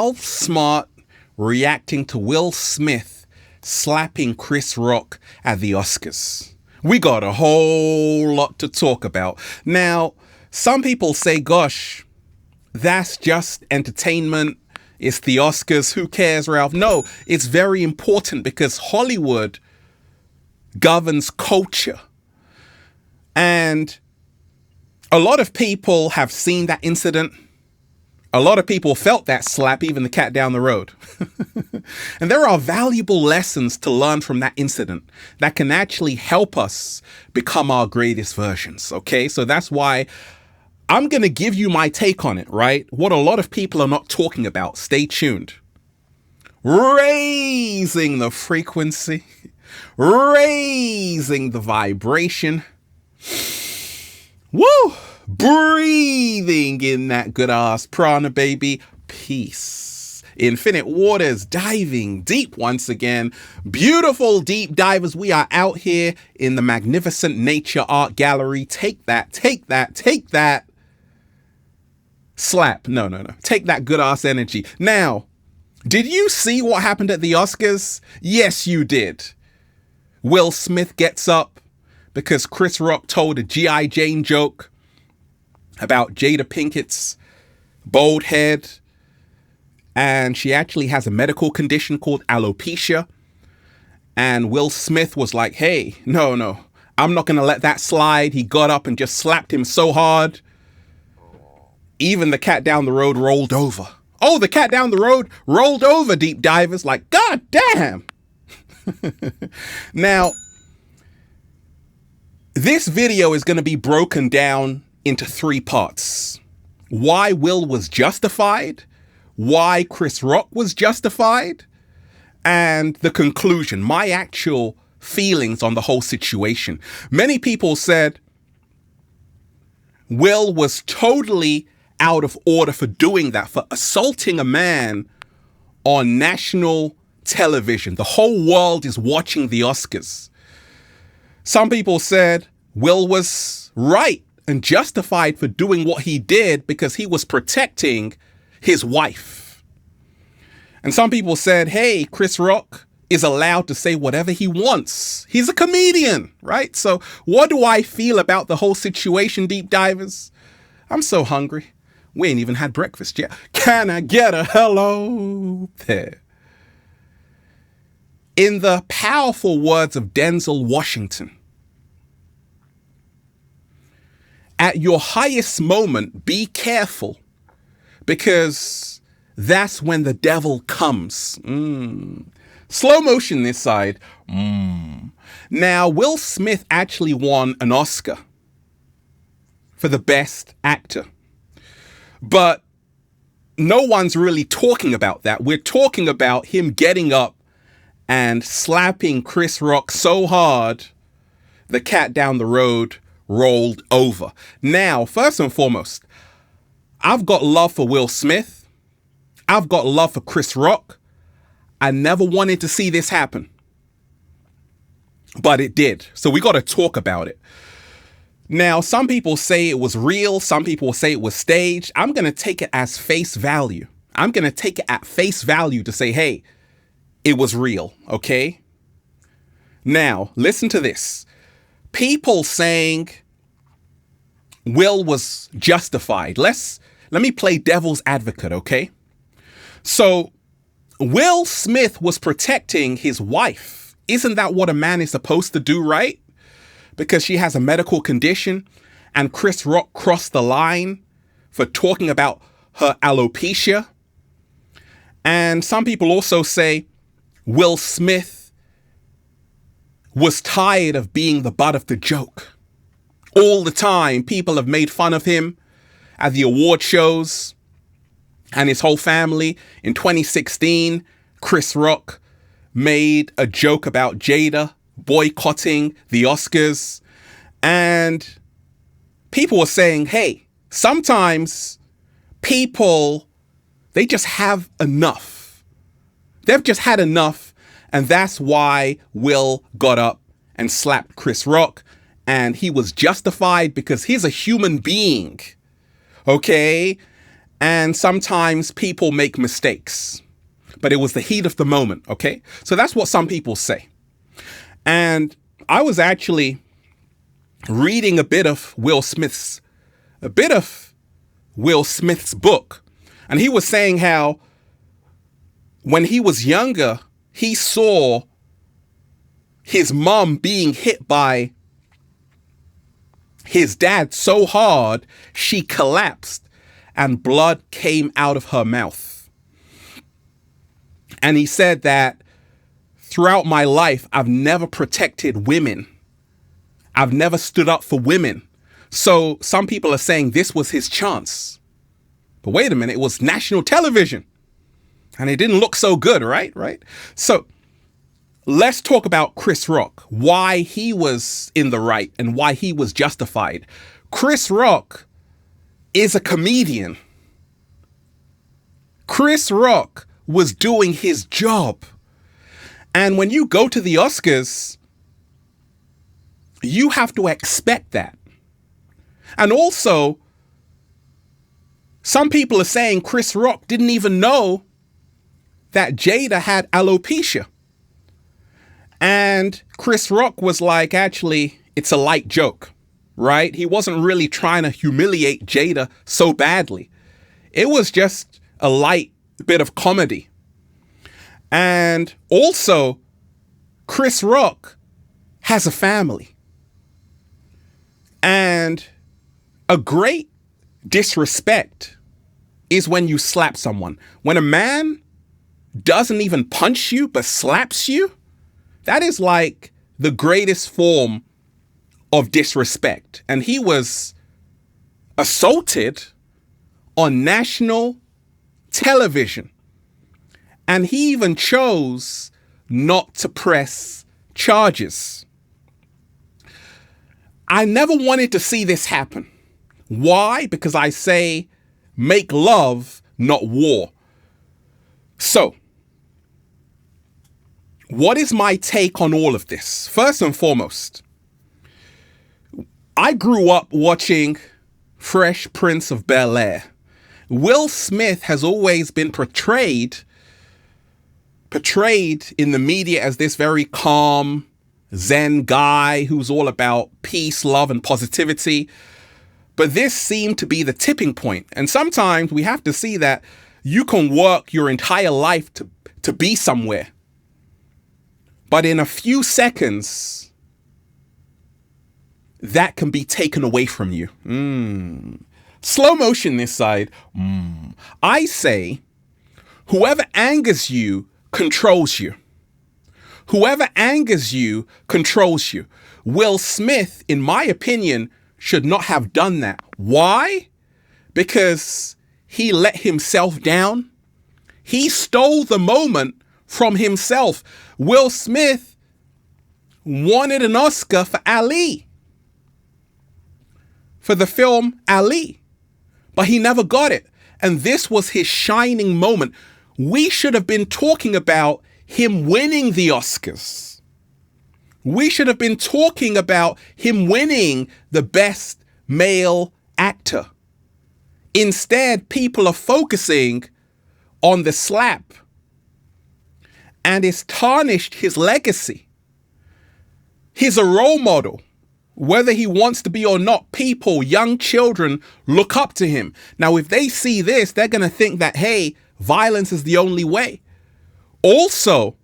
How smart reacting to Will Smith slapping Chris Rock at the Oscars. We got a whole lot to talk about. Now, some people say, gosh, that's just entertainment. It's the Oscars. Who cares, Ralph? No, it's very important because Hollywood governs culture. And a lot of people have seen that incident. A lot of people felt that slap, even the cat down the road. And there are valuable lessons to learn from that incident that can actually help us become our greatest versions. Okay, so that's why I'm going to give you my take on it, right? What a lot of people are not talking about. Stay tuned. Raising the frequency, raising the vibration. Woo! Breathing in that good ass prana, baby. Peace. Infinite waters, diving deep once again. Beautiful deep divers. We are out here in the magnificent nature art gallery. Take that, take that, take that. Slap. No. Take that good ass energy. Now, did you see what happened at the Oscars? Yes, you did. Will Smith gets up because Chris Rock told a G.I. Jane joke about Jada Pinkett's bald head. And she actually has a medical condition called alopecia. And Will Smith was like, hey, no, I'm not going to let that slide. He got up and just slapped him so hard. Even the cat down the road rolled over. Oh, the cat down the road rolled over, deep divers. Like, God damn. Now, this video is going to be broken down into 3 parts. Why Will was justified, why Chris Rock was justified, and the conclusion, my actual feelings on the whole situation. Many people said Will was totally out of order for doing that, for assaulting a man on national television. The whole world is watching the Oscars. Some people said Will was right and justified for doing what he did because he was protecting his wife. And some people said, hey, Chris Rock is allowed to say whatever he wants. He's a comedian, right? So what do I feel about the whole situation, deep divers? I'm so hungry. We ain't even had breakfast yet. Can I get a hello there? In the powerful words of Denzel Washington, at your highest moment, be careful, because that's when the devil comes. Slow motion this side. Now, Will Smith actually won an Oscar for the best actor. But no one's really talking about that. We're talking about him getting up and slapping Chris Rock so hard, the cat down the road rolled over. Now, first and foremost, I've got love for Will Smith. I've got love for Chris Rock. I never wanted to see this happen, but it did. So we got to talk about it. Now, some people say it was real. Some people say it was staged. I'm going to take it as face value. I'm going to take it at face value to say, hey, it was real. Okay. Now, listen to this. People saying Will was justified. Let me play devil's advocate, okay? So Will Smith was protecting his wife. Isn't that what a man is supposed to do, right? Because she has a medical condition, and Chris Rock crossed the line for talking about her alopecia. And some people also say Will Smith was tired of being the butt of the joke. All the time, people have made fun of him at the award shows and his whole family. In 2016, Chris Rock made a joke about Jada boycotting the Oscars. And people were saying, hey, sometimes people, they just have enough. They've just had enough. And that's why Will got up and slapped Chris Rock. And he was justified because he's a human being. Okay? And sometimes people make mistakes, but it was the heat of the moment, okay? So that's what some people say. And I was actually reading a bit of Will Smith's book. And he was saying how when he was younger, he saw his mom being hit by his dad so hard, she collapsed and blood came out of her mouth. And he said that throughout my life, I've never protected women. I've never stood up for women. So some people are saying this was his chance. But wait a minute, it was national television. And it didn't look so good, right? So let's talk about Chris Rock, why he was in the right and why he was justified. Chris Rock is a comedian. Chris Rock was doing his job. And when you go to the Oscars, you have to expect that. And also, some people are saying Chris Rock didn't even know that Jada had alopecia. And Chris Rock was like, actually, it's a light joke, right? He wasn't really trying to humiliate Jada so badly. It was just a light bit of comedy. And also, Chris Rock has a family. And a great disrespect is when you slap someone. When a man doesn't even punch you, but slaps you, that is like the greatest form of disrespect. And he was assaulted on national television. And he even chose not to press charges. I never wanted to see this happen. Why? Because I say, make love, not war. So, what is my take on all of this? First and foremost, I grew up watching Fresh Prince of Bel-Air. Will Smith has always been portrayed in the media as this very calm, Zen guy who's all about peace, love, and positivity. But this seemed to be the tipping point. And sometimes we have to see that you can work your entire life to be somewhere. But in a few seconds, that can be taken away from you. Slow motion this side. I say, whoever angers you controls you. Whoever angers you controls you. Will Smith, in my opinion, should not have done that. Why? Because he let himself down. He stole the moment from himself. Will Smith wanted an Oscar for Ali, for the film Ali, but he never got it. And this was his shining moment. We should have been talking about him winning the Oscars. We should have been talking about him winning the best male actor. Instead, people are focusing on the slap, and it's tarnished his legacy. He's a role model. Whether he wants to be or not, people, young children, look up to him. Now, if they see this, they're going to think that, hey, violence is the only way. Also,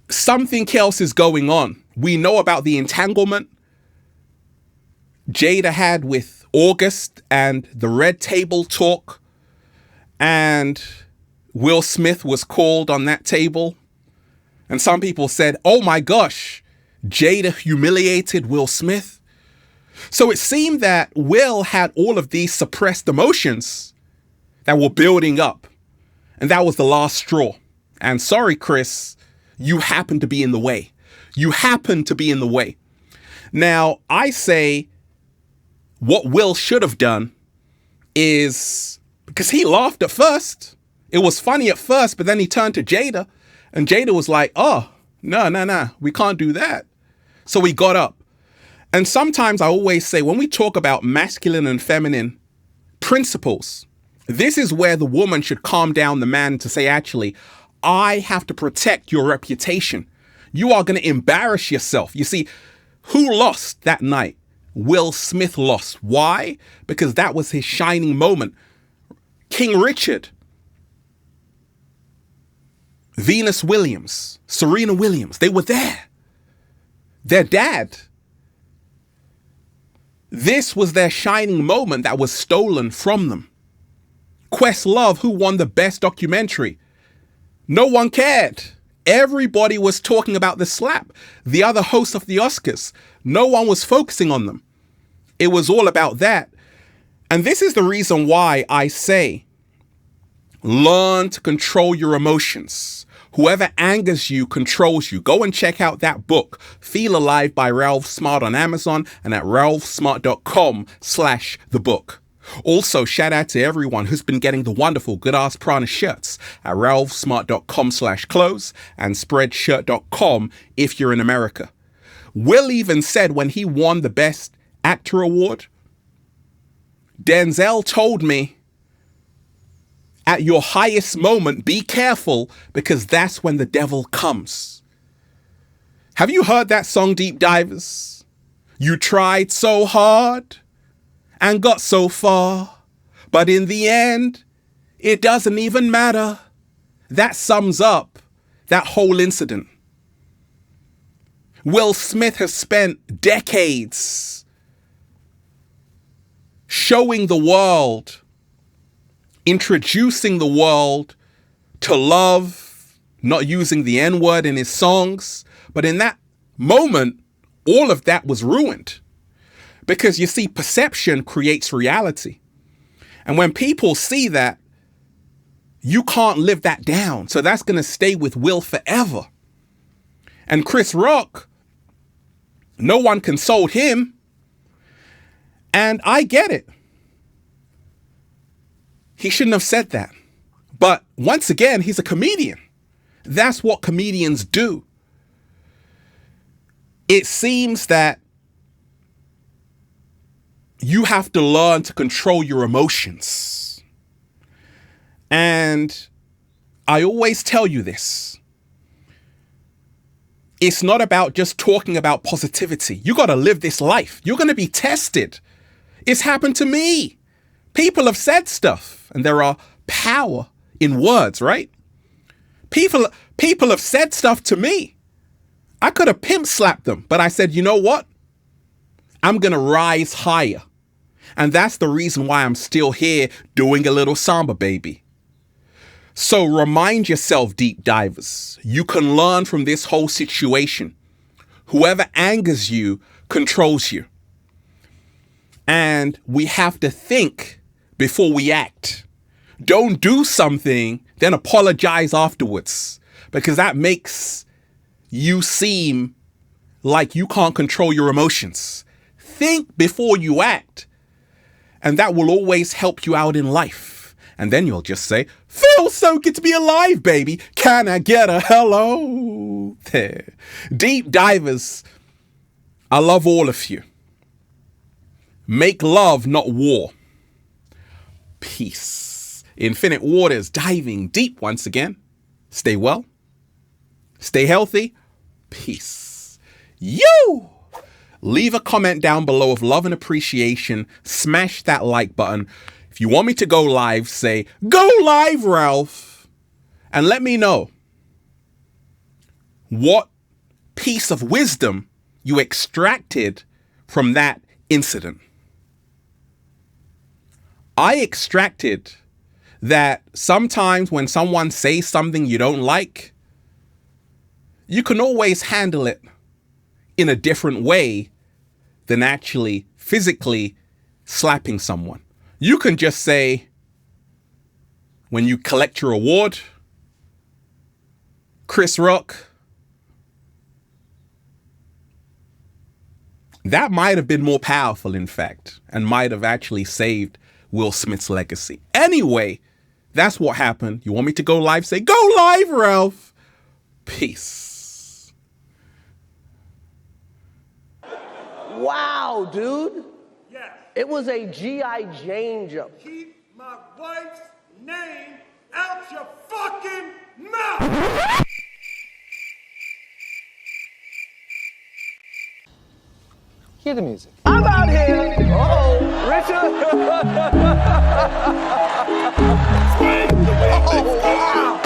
something else is going on. We know about the entanglement Jada had with August and the red table talk, and Will Smith was called on that table. And some people said, oh my gosh, Jada humiliated Will Smith. So it seemed that Will had all of these suppressed emotions that were building up. And that was the last straw. And sorry, Chris, you happen to be in the way. You happen to be in the way. Now, I say what Will should have done is, because he laughed at first. It was funny at first, but then he turned to Jada. And Jada was like, oh, no, we can't do that. So he got up. And sometimes I always say, when we talk about masculine and feminine principles, this is where the woman should calm down the man to say, actually, I have to protect your reputation. You are going to embarrass yourself. You see, who lost that night? Will Smith lost. Why? Because that was his shining moment. King Richard, Venus Williams, Serena Williams, they were there. Their dad. This was their shining moment that was stolen from them. Questlove, who won the best documentary? No one cared. Everybody was talking about the slap. The other hosts of the Oscars, no one was focusing on them. It was all about that. And this is the reason why I say, learn to control your emotions. Whoever angers you controls you. Go and check out that book, Feel Alive by Ralph Smart on Amazon and at ralphsmart.com/the book. Also, shout out to everyone who's been getting the wonderful Good Ass Prana shirts at ralphsmart.com/clothes and spreadshirt.com if you're in America. Will even said when he won the Best Actor Award, Denzel told me, at your highest moment, be careful because that's when the devil comes. Have you heard that song, Deep Divers? You tried so hard and got so far, but in the end, it doesn't even matter. That sums up that whole incident. Will Smith has spent decades showing the world, introducing the world to love, not using the N-word in his songs. But in that moment, all of that was ruined. Because you see, perception creates reality. And when people see that, you can't live that down. So that's going to stay with Will forever. And Chris Rock, no one consoled him. And I get it. He shouldn't have said that. But once again, he's a comedian. That's what comedians do. It seems that you have to learn to control your emotions. And I always tell you this. It's not about just talking about positivity. You got to live this life. You're going to be tested. It's happened to me. People have said stuff, and there are power in words, right? People have said stuff to me. I could have pimp slapped them, but I said, you know what? I'm going to rise higher. And that's the reason why I'm still here doing a little samba, baby. So remind yourself, deep divers, you can learn from this whole situation. Whoever angers you controls you. And we have to think before we act. Don't do something, then apologize afterwards, because that makes you seem like you can't control your emotions. Think before you act, and that will always help you out in life. And then you'll just say, feels so good to be alive, baby. Can I get a hello? There. Deep divers, I love all of you. Make love, not war. Peace. Infinite waters, diving deep once again. Stay well. Stay healthy. Peace. You! Leave a comment down below of love and appreciation. Smash that like button. If you want me to go live, say, go live, Ralph. And let me know what piece of wisdom you extracted from that incident. I extracted that sometimes when someone says something you don't like, you can always handle it in a different way than actually physically slapping someone. You can just say, when you collect your award, Chris Rock, that might have been more powerful, in fact, and might have actually saved Will Smith's legacy. Anyway, that's what happened. You want me to go live? Say, go live, Ralph. Peace. wow, dude. Yes. It was a G.I. Jane jump. Keep my wife's name out your fucking mouth! Hear the music. I'm out here. Uh-oh, Richard. Oh, wow.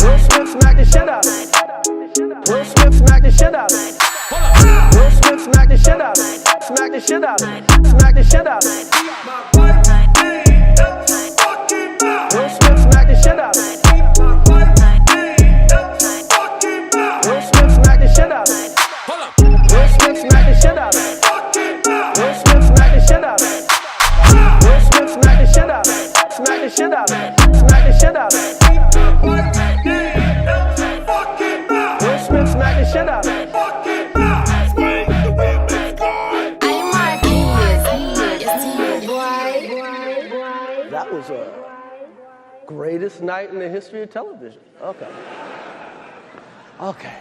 Will Smith smacked the shit out of it. Will Smith smacked the shit out of it. Will Smith smacked the shit out of it. Smack the shit out of it. Smack the shit out of it. Keep my wife's name out your fucking mouth! Will Smith smacked the shit out of it. Keep my wife's name out your fucking mouth! Will Smith smacked the shit out of it. Will Smith smacked the shit out of it. Fucking mouth! Will Smith smacked the shit out of it. Will Smith smacked the shit out of it. Smack the shit out of it. Smack the shit out of it. Keep my wife's name out your fucking mouth! Will Smith smacked the shit out of it. Fucking mouth! That was a greatest night in the history of television. Okay. Okay.